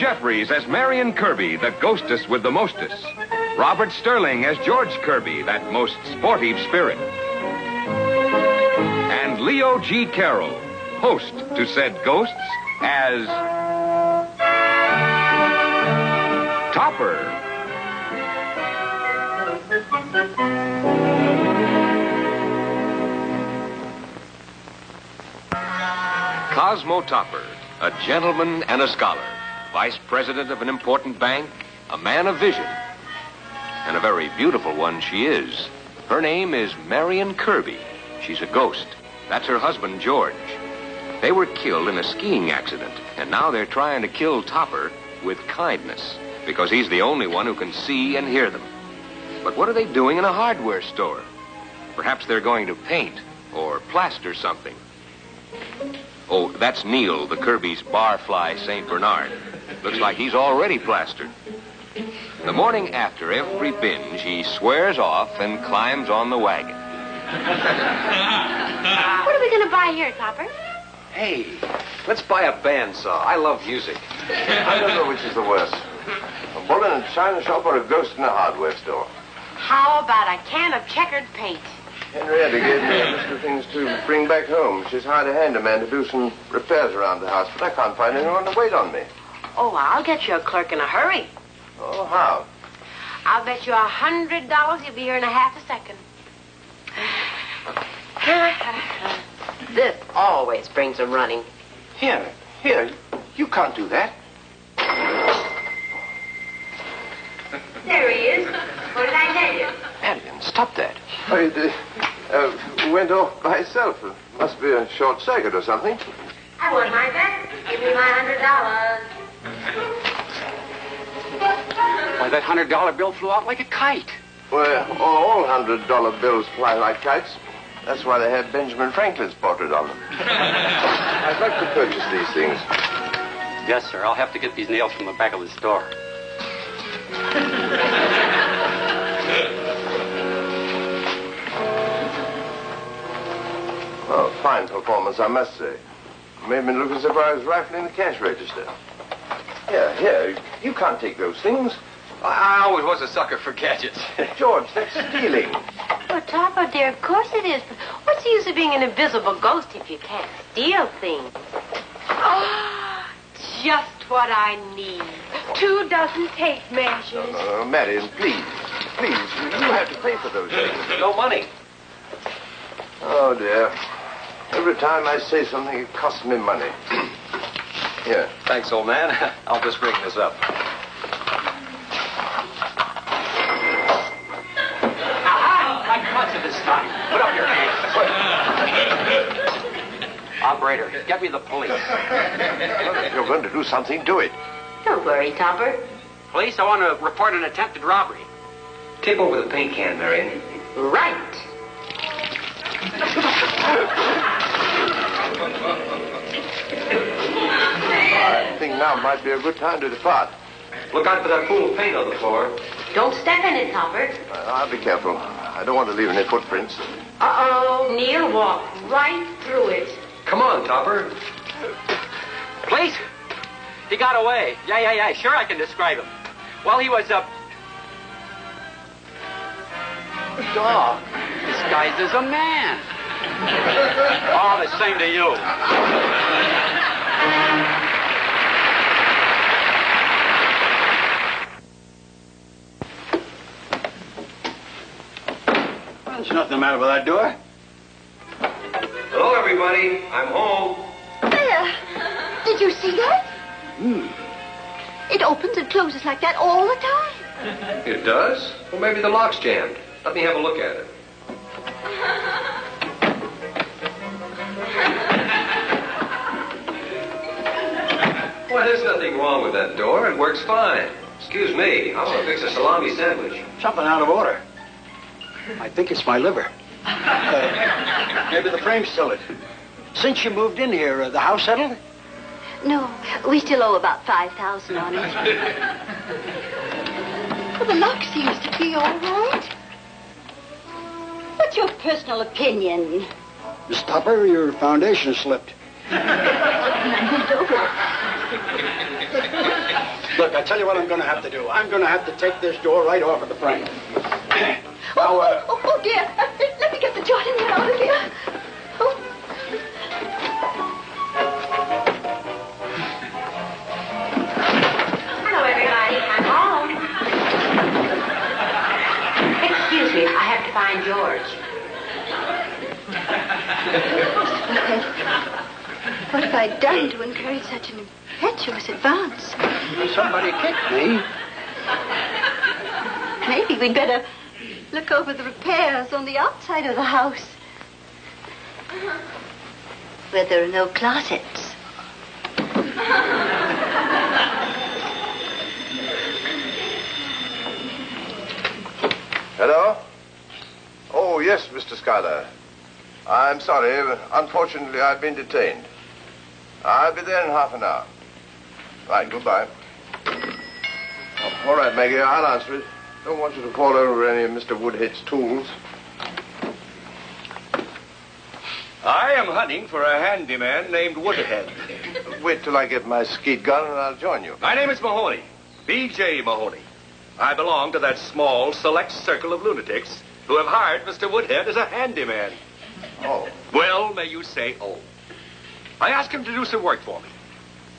Jeffries as Marion Kirby, the ghostess with the mostest. Robert Sterling as George Kirby, that most sportive spirit. And Leo G. Carroll, host to said ghosts, as Topper. Cosmo Topper, a gentleman and a scholar, vice president of an important bank, a man of vision. And a very beautiful one she is. Her name is Marion Kirby. She's a ghost. That's her husband, George. They were killed in a skiing accident, and now they're trying to kill Topper with kindness, because he's the only one who can see and hear them. But what are they doing in a hardware store? Perhaps they're going to paint or plaster something. Oh, that's Neil, the Kirby's barfly St. Bernard. Looks like he's already plastered. The morning after every binge, he swears off and climbs on the wagon. What are we going to buy here, Topper? Hey, let's buy a bandsaw. I love music. I don't know which is the worst. A bull in a china shop or a ghost in a hardware store. How about a can of checkered paint? Henrietta gave me a list of things to bring back home. She's hired a handyman to do some repairs around the house, but I can't find anyone to wait on me. Oh, I'll get you a clerk in a hurry. Oh, how? I'll bet you $100 you'll be here in a half a second. This always brings them running. Here, you can't do that. There he is. What did I tell you? Marion, stop that. Oh, it went off by itself. It must be a short circuit or something. I won my bet. Give me my $100. Why, that $100 bill flew out like a kite. Well, all $100 bills fly like kites. That's why they have Benjamin Franklin's portrait on them. I'd like to purchase these things. Yes, sir. I'll have to get these nails from the back of the store. Oh, fine performance, I must say. Made me look as if I was rifling the cash register. Here, you can't take those things. I always was a sucker for gadgets. George, that's stealing. Oh, Topper, dear, of course it is. But what's the use of being an invisible ghost if you can't steal things? Oh, just what I need. 2 dozen tape measures. No, Marion, please. Please, you have to pay for those things. No money. Oh, dear. Every time I say something, it costs me money. Here. Thanks, old man. I'll just ring this up. I caught you this time. Put up your hands. Operator, get me the police. Well, if you're going to do something, do it. Don't worry, Topper. Police, I want to report an attempted robbery. Take over the paint can, Marion. Right. I think now might be a good time to depart. Look out for that pool of paint on the floor. Don't step in it, Topper. I'll be careful. I don't want to leave any footprints. Uh-oh. Neil walked right through it. Come on, Topper. Police? He got away. Yeah. Sure, I can describe him. Well, he was a dog disguised as a man. All the same to you. Well, there's nothing the matter with that door. Hello, everybody. I'm home. There. Did you see that? It opens and closes like that all the time. It does? Well, maybe the lock's jammed. Let me have a look at it. Well, there's nothing wrong with that door. It works fine. Excuse me. I want to fix a salami sandwich. Something out of order. I think it's my liver. Maybe the frame's still it. Since you moved in here, the house settled? No, we still owe about $5,000 on it. Well, the lock seems to be all right. What's your personal opinion? Miss Topper, your foundation slipped. I moved over it. Look, I tell you what I'm going to have to do. I'm going to have to take this door right off of the frame. Now, Oh, dear. Let me get the jardiniere out of here. Oh. Hello, everybody. I'm home. Excuse me, I have to find George. What have I done to encourage such an impetuous advance? somebody kicked me. Maybe we'd better look over the repairs on the outside of the house. Where there are no closets. Hello? Oh, yes, Mr. Schuyler. I'm sorry. Unfortunately, I've been detained. I'll be there in half an hour. Right, goodbye. Oh, all right, Maggie, I'll answer it. Don't want you to fall over any of Mr. Woodhead's tools. I am hunting for a handyman named Woodhead. Wait till I get my skeet gun and I'll join you. My name is Mahoney, B.J. Mahoney. I belong to that small, select circle of lunatics who have hired Mr. Woodhead as a handyman. Oh. Well, may you say, oh. I asked him to do some work for me.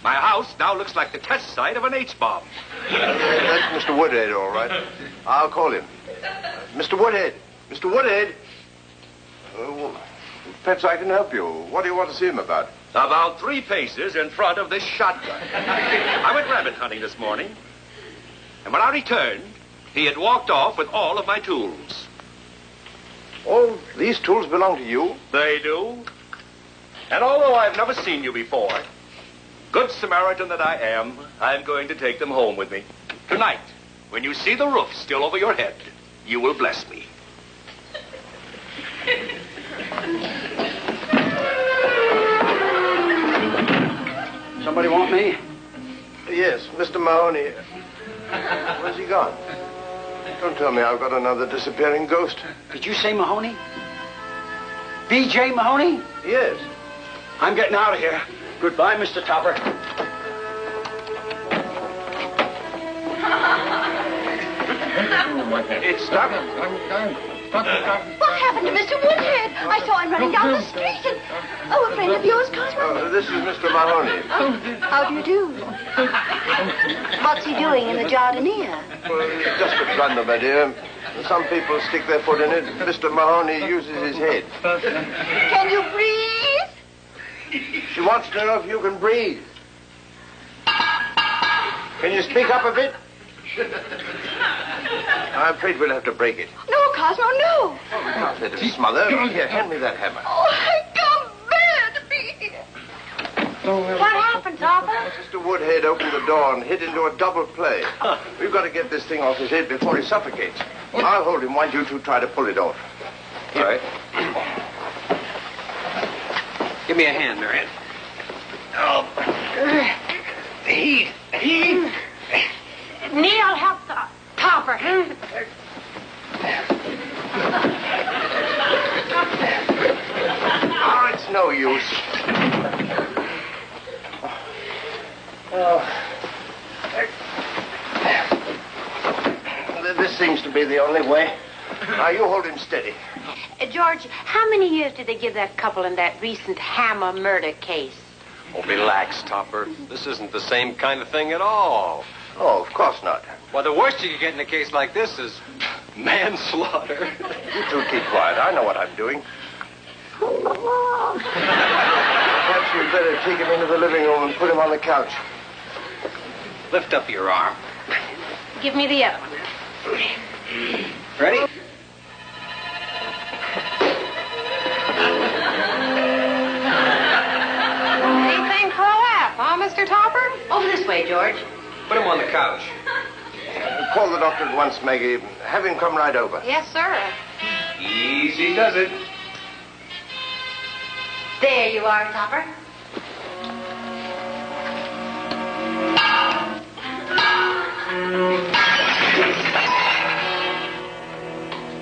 My house now looks like the test site of an H-bomb. That's Mr. Woodhead, all right. I'll call him. Mr. Woodhead. Mr. Woodhead. Well, perhaps I can help you. What do you want to see him about? About 3 paces in front of this shotgun. I went rabbit hunting this morning, and when I returned, he had walked off with all of my tools. Oh, these tools belong to you? They do. And although I've never seen you before, good Samaritan that I am, I'm going to take them home with me. Tonight, when you see the roof still over your head, you will bless me. Somebody want me? Yes, Mr. Mahoney. Where's he gone? Don't tell me I've got another disappearing ghost. Did you say Mahoney? B.J. Mahoney? Yes. I'm getting out of here. Goodbye, Mr. Topper. It's stuck. What happened to Mr. Woodhead? I saw him running down the street and... Oh, a friend of yours, Cosmo? This is Mr. Mahoney. How do you do? What's he doing in the jardiniere? Well, just a blunder, my dear. Some people stick their foot in it. Mr. Mahoney uses his head. Can you breathe? She wants to know if you can breathe. Can you speak up a bit? I'm afraid we'll have to break it. No, Cosmo, no. We can't let it smother. Here, hand me that hammer. Oh, I can't bear to be here. What happened, Topper? Mr. Woodhead opened the door and hit into a double play. We've got to get this thing off his head before he suffocates. I'll hold him while you two try to pull it off. All right. Give me a hand, Marion. Oh. Heat. Neil, help the Topper. Oh, it's no use. This seems to be the only way. Now, you hold him steady. George, how many years did they give that couple in that recent Hammer murder case? Oh, relax, Topper. This isn't the same kind of thing at all. Oh, of course not. Well, the worst you could get in a case like this is manslaughter. You two keep quiet. I know what I'm doing. Perhaps you'd better take him into the living room and put him on the couch. Lift up your arm. Give me the other one. Ready? Anything for a laugh, huh, Mr. Topper? Over this way, George. Put him on the couch. Call the doctor at once, Maggie. Have him come right over. Yes, sir. Easy does it. There you are, Topper.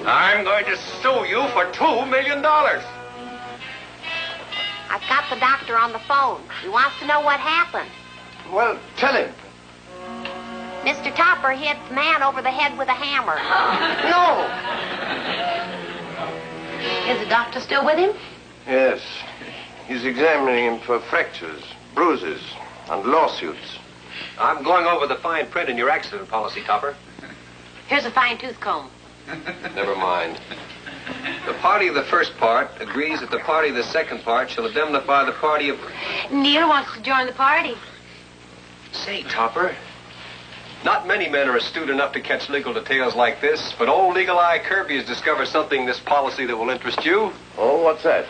I'm going to sue you for $2 million. I've got the doctor on the phone. He wants to know what happened. Well, tell him. Mr. Topper hit the man over the head with a hammer. No! Is the doctor still with him? Yes. He's examining him for fractures, bruises, and lawsuits. I'm going over the fine print in your accident policy, Topper. Here's a fine tooth comb. Never mind. The party of the first part agrees that the party of the second part shall indemnify the party of... Neil wants to join the party. Say, Topper, not many men are astute enough to catch legal details like this, but old Eagle Eye Kirby has discovered something in this policy that will interest you. Oh, what's that?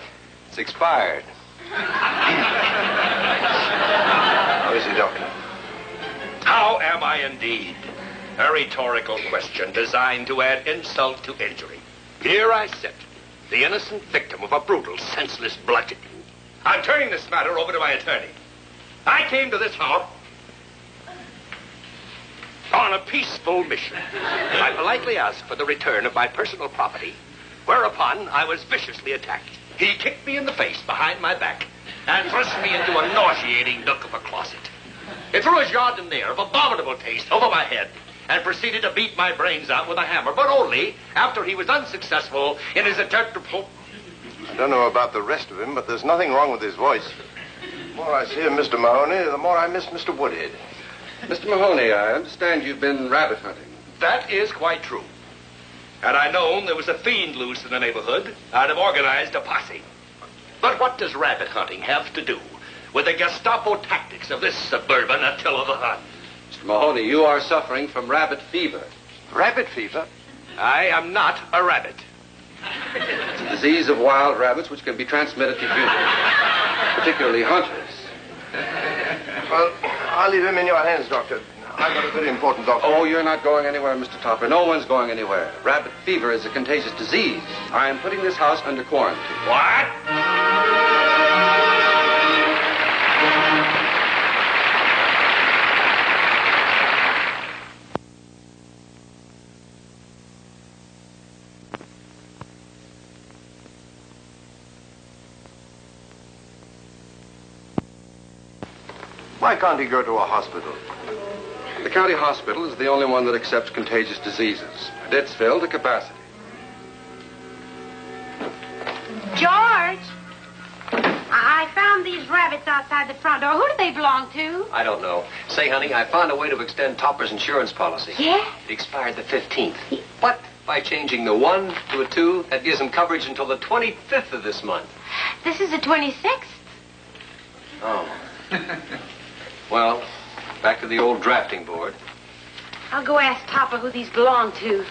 It's expired. How is he, Doctor? How am I indeed? A rhetorical question designed to add insult to injury. Here I sit, the innocent victim of a brutal, senseless bludgeoning. I'm turning this matter over to my attorney. I came to this house on a peaceful mission. I politely asked for the return of my personal property, whereupon I was viciously attacked. He kicked me in the face behind my back and thrust me into a nauseating nook of a closet. He threw a jardiniere of abominable taste over my head and proceeded to beat my brains out with a hammer, but only after he was unsuccessful in his attempt to... I don't know about the rest of him, but there's nothing wrong with his voice. The more I see of Mr. Mahoney, the more I miss Mr. Woodhead. Mr. Mahoney, I understand you've been rabbit hunting. That is quite true. Had I known there was a fiend loose in the neighborhood, I'd have organized a posse. But what does rabbit hunting have to do with the Gestapo tactics of this suburban Attila the Hun? Mr. Mahoney, you are suffering from rabbit fever. Rabbit fever? I am not a rabbit. It's a disease of wild rabbits which can be transmitted to humans, particularly hunters. Well, I'll leave him in your hands, Doctor. I've got a very important doctor. Oh, you're not going anywhere, Mr. Topper. No one's going anywhere. Rabbit fever is a contagious disease. I am putting this house under quarantine. What? Why can't he go to a hospital? The county hospital is the only one that accepts contagious diseases. And it's filled to capacity. George! I found these rabbits outside the front door. Who do they belong to? I don't know. Say, honey, I found a way to extend Topper's insurance policy. Yeah? It expired the 15th. But by changing the 1 to a 2, that gives him coverage until the 25th of this month. This is the 26th. Oh. Well, back to the old drafting board. I'll go ask Topper who these belong to.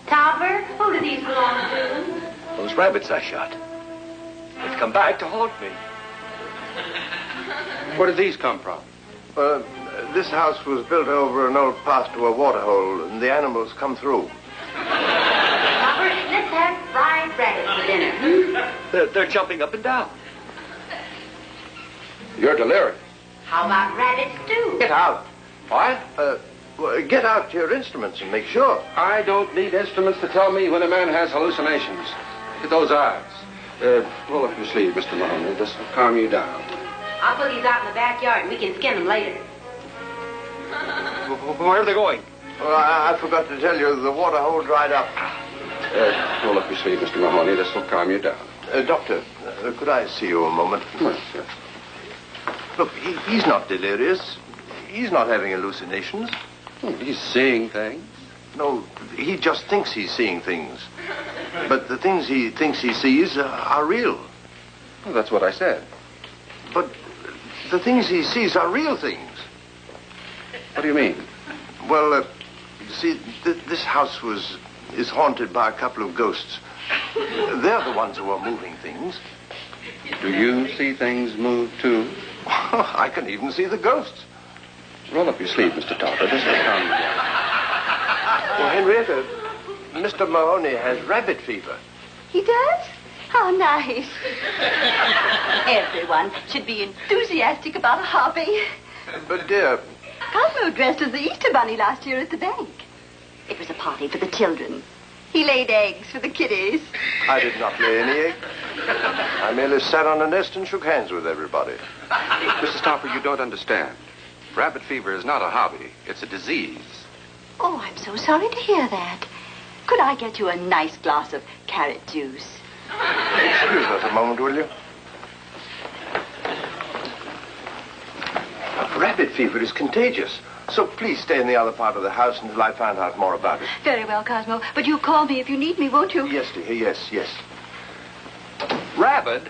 Topper, who do these belong to? Those rabbits I shot. They've come back to haunt me. Where did these come from? This house was built over an old path to a waterhole, and the animals come through. Topper, let's have fried rabbit for dinner. They're jumping up and down. You're delirious. How about rabbit stew? Get out. What? Well, get out your instruments and make sure. I don't need instruments to tell me when a man has hallucinations. Look at those eyes. Roll up your sleeve, Mr. Mahoney. This will calm you down. I'll put these out in the backyard and we can skin them later. Where are they going? Well, I forgot to tell you, the waterhole dried up. Roll up your sleeve, Mr. Mahoney. This will calm you down. Doctor, could I see you a moment? Yes, yes. Look, he's not delirious. He's not having hallucinations. He's seeing things. No, he just thinks he's seeing things. But the things he thinks he sees are real. Well, that's what I said. But the things he sees are real things. What do you mean? Well, you see, this house is haunted by a couple of ghosts. They're the ones who are moving things. Do you see things move, too? I can even see the ghosts. Roll up your sleeve, Mr. Topper. This will calm you down. Well, Henrietta, Mr. Mahoney has rabbit fever. He does? How nice. Everyone should be enthusiastic about a hobby. But, dear... Cosmo dressed as the Easter Bunny last year at the bank. It was a party for the children. He laid eggs for the kiddies. I did not lay any egg. I merely sat on a nest and shook hands with everybody. Mrs. Topper, you don't understand. Rabbit fever is not a hobby. It's a disease. Oh, I'm so sorry to hear that. Could I get you a nice glass of carrot juice? Excuse us a moment, will you? Rabbit fever is contagious. So please stay in the other part of the house until I find out more about it. Very well, Cosmo. But you call me if you need me, won't you? Yes, dear. Yes. Rabid?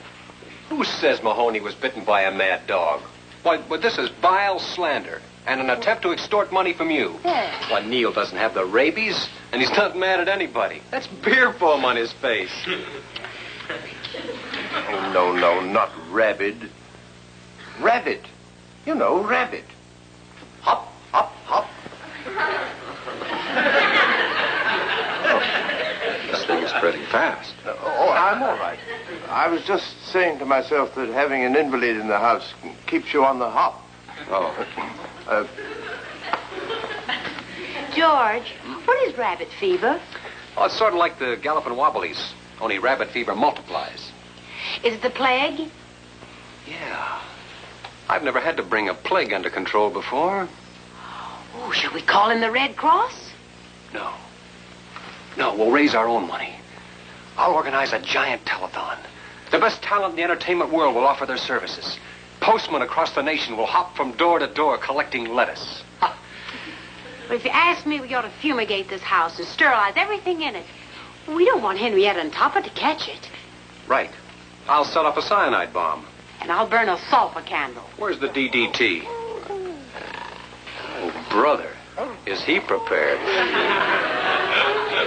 Who says Mahoney was bitten by a mad dog? Why, this is vile slander and an attempt to extort money from you. Yes. Why, Neil doesn't have the rabies, and he's not mad at anybody. That's beer foam on his face. Oh, no, not rabid. Rabbit. You know, rabbit. Hop, hop, hop. This thing is spreading fast. Oh, I'm all right. I was just saying to myself that having an invalid in the house keeps you on the hop. Oh. George, what is rabbit fever? Oh, it's sort of like the galloping wobblies, only rabbit fever multiplies. Is it the plague? Yeah. I've never had to bring a plague under control before. Oh, shall we call in the Red Cross? No, we'll raise our own money. I'll organize a giant telethon. The best talent in the entertainment world will offer their services. Postmen across the nation will hop from door to door collecting lettuce. Well, if you ask me, we ought to fumigate this house and sterilize everything in it. We don't want Henrietta and Topper to catch it. Right. I'll set up a cyanide bomb. And I'll burn a sulfur candle. Where's the DDT? Oh, brother. Is he prepared?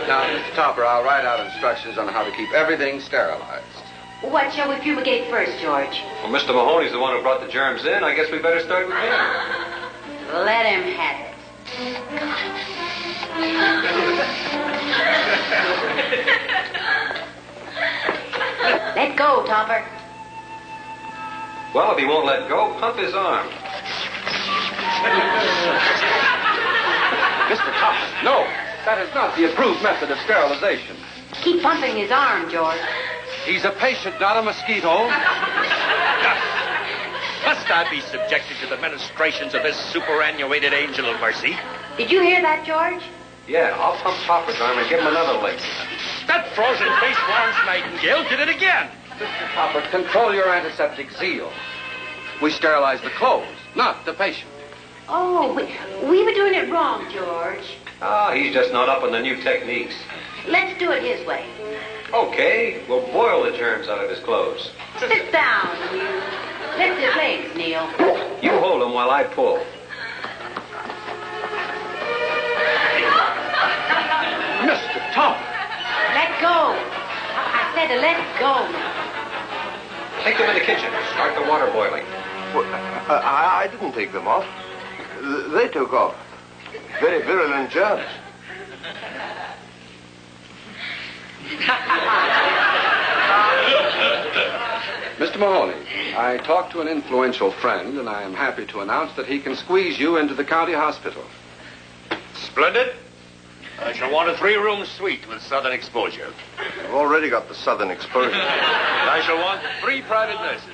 Now, Mr. Topper, I'll write out instructions on how to keep everything sterilized. What shall we fumigate first, George? Well, Mr. Mahoney's the one who brought the germs in. I guess we better start with him. Let him have it. Let go, Topper. Well, if he won't let go, pump his arm. Mr. Topper, no. That is not the approved method of sterilization. Keep pumping his arm, George. He's a patient, not a mosquito. Must I be subjected to the ministrations of this superannuated angel of mercy? Did you hear that, George? Yeah, I'll pump Topper's arm and give him another lick. That frozen-faced Florence Nightingale did it again. Mr. Topper, control your antiseptic zeal. We sterilize the clothes, not the patient. Oh, we were doing it wrong, George. Ah, he's just not up on the new techniques. Let's do it his way. Okay, we'll boil the germs out of his clothes. Sit down, you. Lift his legs, Neil. You hold him while I pull. Mr. Topper! Let go. I said to let go. Take them in the kitchen. Start the water boiling. Well, I didn't take them off. They took off. Very virulent germs. Mr. Mahoney, I talked to an influential friend, and I am happy to announce that he can squeeze you into the county hospital. Splendid. I shall want a 3-room suite with southern exposure. I've already got the southern exposure. I shall want 3 private nurses.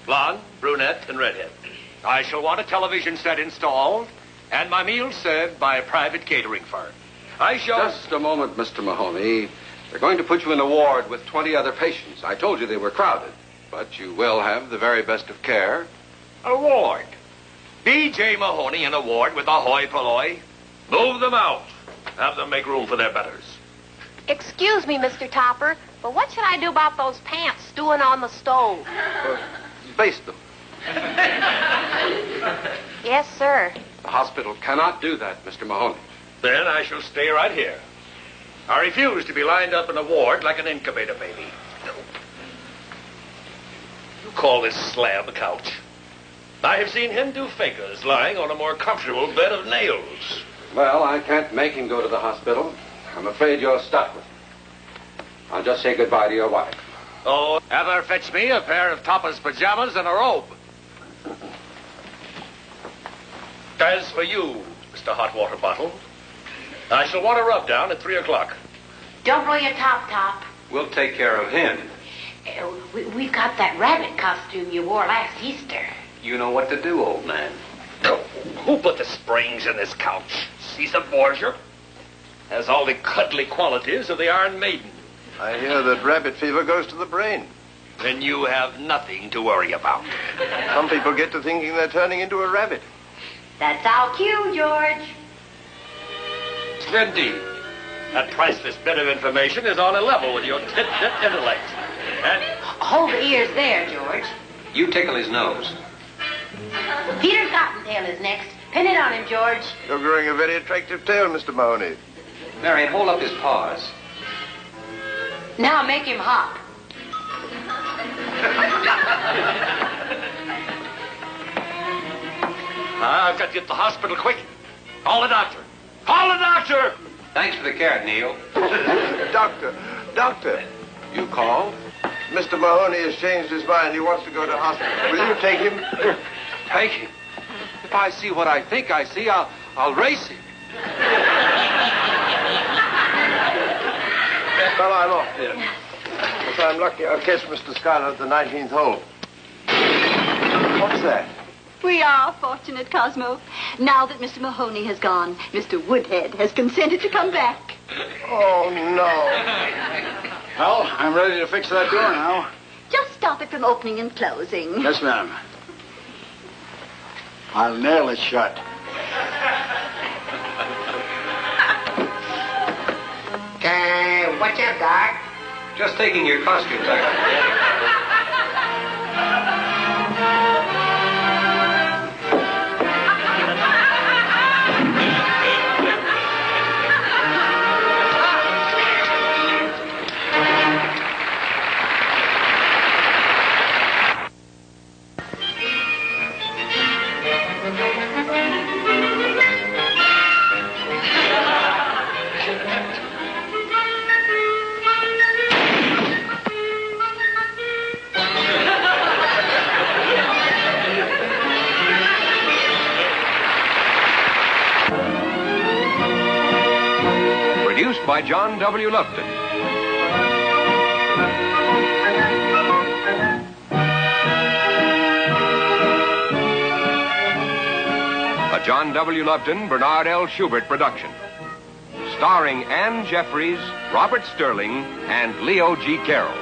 Blonde, brunette, and redhead. I shall want a television set installed and my meals served by a private catering firm. I shall... Just a moment, Mr. Mahoney. They're going to put you in a ward with 20 other patients. I told you they were crowded. But you will have the very best of care. A ward. B.J. Mahoney in a ward with a hoi polloi. Move them out. Have them make room for their betters. Excuse me, Mr. Topper, but what should I do about those pants stewing on the stove? Baste them. Yes, sir. The hospital cannot do that, Mr. Mahoney. Then I shall stay right here. I refuse to be lined up in a ward like an incubator baby. No. You call this slab a couch? I have seen him do figures lying on a more comfortable bed of nails. Well, I can't make him go to the hospital. I'm afraid you're stuck with him. I'll just say goodbye to your wife. Oh, have her fetch me a pair of Topper's pajamas and a robe. As for you, Mr. Hot Water Bottle, I shall want a rub down at 3 o'clock. Don't blow your top, Top. We'll take care of him. We've got that rabbit costume you wore last Easter. You know what to do, old man. No. Who put the springs in this couch? Caesar Borgia? Has all the cuddly qualities of the Iron Maiden. I hear that rabbit fever goes to the brain. Then you have nothing to worry about. Some people get to thinking they're turning into a rabbit. That's our cue, George. Indeed. That priceless bit of information is on a level with your tit-tit intellect. And Hold the ears there, George. You tickle his nose. Peter Cottontail is next. Pin it on him, George. You're growing a very attractive tail, Mr. Mahoney. Marion, hold up his paws. Now make him hop. I've got to get to the hospital quick. Call the doctor. Call the doctor! Thanks for the carrot, Neil. Doctor, you called? Mr. Mahoney has changed his mind. He wants to go to hospital. Will you take him? Take him. If I see what I think I see, I'll race him. Well, I'm off here. If I'm lucky, I'll catch Mr. Schuyler at the 19th hole. What's that? We are fortunate, Cosmo. Now that Mr. Mahoney has gone, Mr. Woodhead has consented to come back. Oh, no. Well, I'm ready to fix that door now. Just stop it from opening and closing. Yes, ma'am. I'll nail it shut. What's up, Doc? Just taking your costume back. Produced by John W. Lupton. A John W. Lupton, Bernard L. Schubert production. Starring Anne Jeffries, Robert Sterling, and Leo G. Carroll.